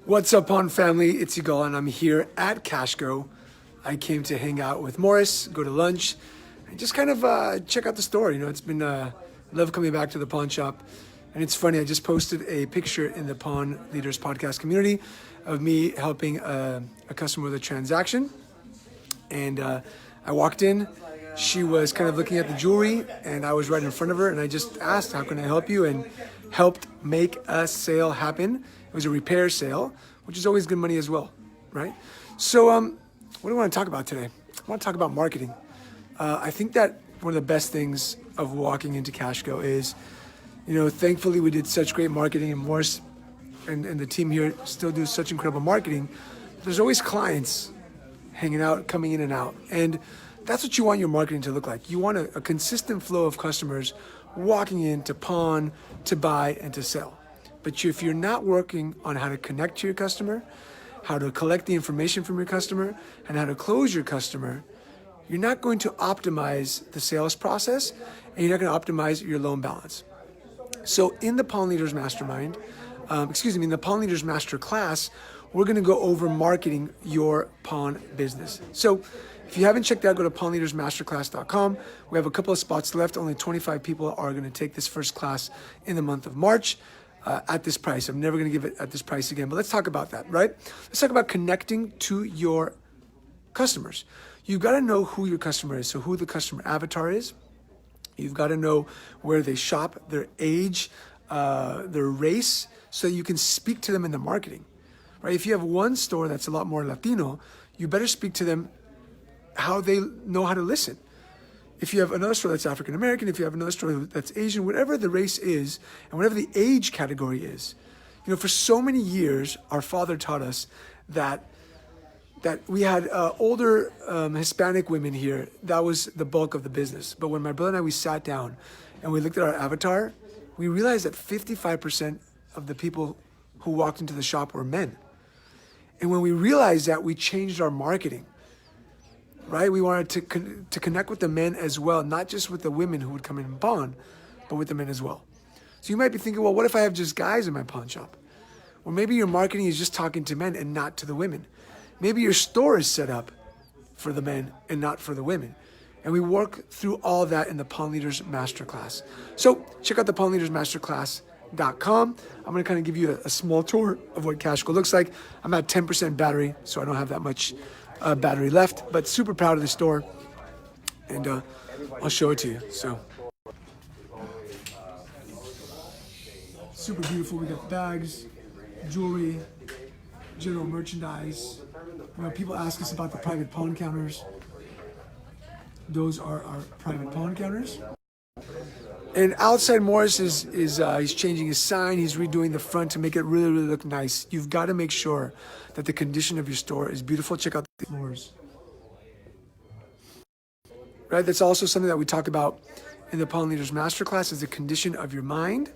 What's up, Pawn family? It's Yigal, and I'm here at Cashco. I came to hang out with Morris, go to lunch, and just kind of check out the store. You know, it's been love coming back to the pawn shop, and it's funny. I just posted a picture in the Pawn Leaders podcast community of me helping a customer with a transaction, and I walked in. She was kind of looking at the jewelry, and I was right in front of her, and I just asked, "How can I help you?" and helped make a sale happen. It was a repair sale, which is always good money as well, right? So what do I want to talk about today? I want to talk about marketing. I think that one of the best things of walking into Cashco is, you know, thankfully we did such great marketing, and Morris and the team here still do such incredible marketing. There's always clients hanging out, coming in and out. And that's what you want your marketing to look like. You want a consistent flow of customers walking in to pawn, to buy, and to sell. But if you're not working on how to connect to your customer, how to collect the information from your customer, and how to close your customer, you're not going to optimize the sales process, and you're not going to optimize your loan balance. So in the Pawn Leaders Mastermind, in the Pawn Leaders Master Class, we're going to go over marketing your pawn business. So if you haven't checked out, go to pawnleadersmasterclass.com. We have a couple of spots left. Only 25 people are going to take this first class in the month of March. At this price. I'm never going to give it at this price again, but let's talk about that, right? Let's talk about connecting to your customers. You've got to know who your customer is, so who the customer avatar is. You've got to know where they shop, their age, their race, so you can speak to them in the marketing, right? If you have one store that's a lot more Latino, you better speak to them how they know how to listen. If you have another store that's African American, if you have another store that's Asian, whatever the race is, and whatever the age category is, you know, for so many years, our father taught us that we had older Hispanic women here. That was the bulk of the business. But when my brother and I, we sat down and we looked at our avatar, we realized that 55% of the people who walked into the shop were men. And when we realized that, we changed our marketing. Right? We wanted to connect with the men as well, not just with the women who would come in and pawn, but with the men as well. So you might be thinking, well, what if I have just guys in my pawn shop? Well, maybe your marketing is just talking to men and not to the women. Maybe your store is set up for the men and not for the women. And we work through all that in the Pawn Leaders Masterclass. So check out the pawnleadersmasterclass.com. I'm going to kind of give you a small tour of what Cashco looks like. I'm at 10% battery, so I don't have that much battery left, but super proud of the store, and I'll show it to you. So super beautiful. We got bags, jewelry, general merchandise. You know, people ask us about the private pawn counters. Those are our private pawn counters. And outside Morris is he's changing his sign. He's redoing the front to make it really, really look nice. You've got to make sure that the condition of your store is beautiful. Check out the floors. Right? That's also something that we talk about in the Pawn Leaders Masterclass, is the condition of your mind,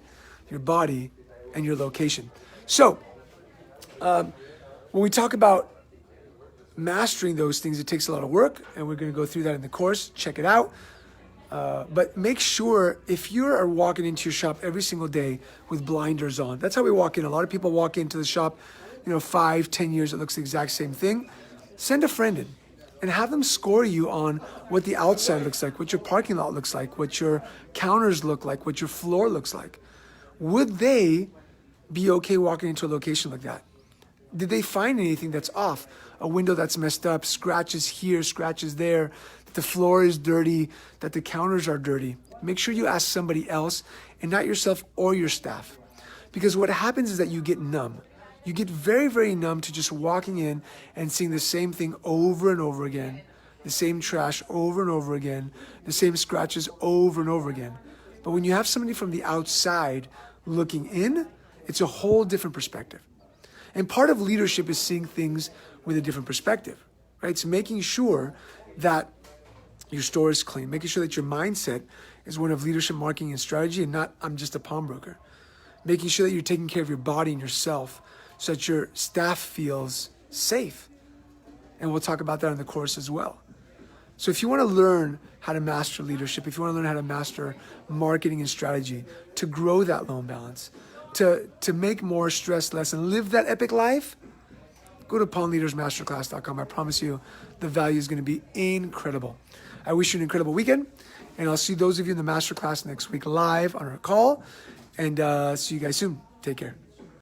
your body, and your location. So when we talk about mastering those things, it takes a lot of work, and we're going to go through that in the course. Check it out. But make sure, if you are walking into your shop every single day with blinders on, that's how we walk in. A lot of people walk into the shop, 5-10 years, it looks the exact same thing. Send a friend in and have them score you on what the outside looks like, what your parking lot looks like, what your counters look like, what your floor looks like. Would they be okay walking into a location like that? Did they find anything that's off? A window that's messed up, scratches here, scratches there, that the floor is dirty, that the counters are dirty. Make sure you ask somebody else and not yourself or your staff. Because what happens is that you get numb. You get very, very numb to just walking in and seeing the same thing over and over again, the same trash over and over again, the same scratches over and over again. But when you have somebody from the outside looking in, it's a whole different perspective. And part of leadership is seeing things with a different perspective, right? It's making sure that your store is clean, making sure that your mindset is one of leadership, marketing, and strategy, and not, I'm just a pawnbroker. Making sure that you're taking care of your body and yourself so that your staff feels safe. And we'll talk about that in the course as well. So if you want to learn how to master leadership, if you want to learn how to master marketing and strategy to grow that loan balance, to make more, stress less, and live that epic life, go to pawnleadersmasterclass.com. I promise you the value is going to be incredible. I wish you an incredible weekend, and I'll see those of you in the masterclass next week live on our call, and see you guys soon. Take care.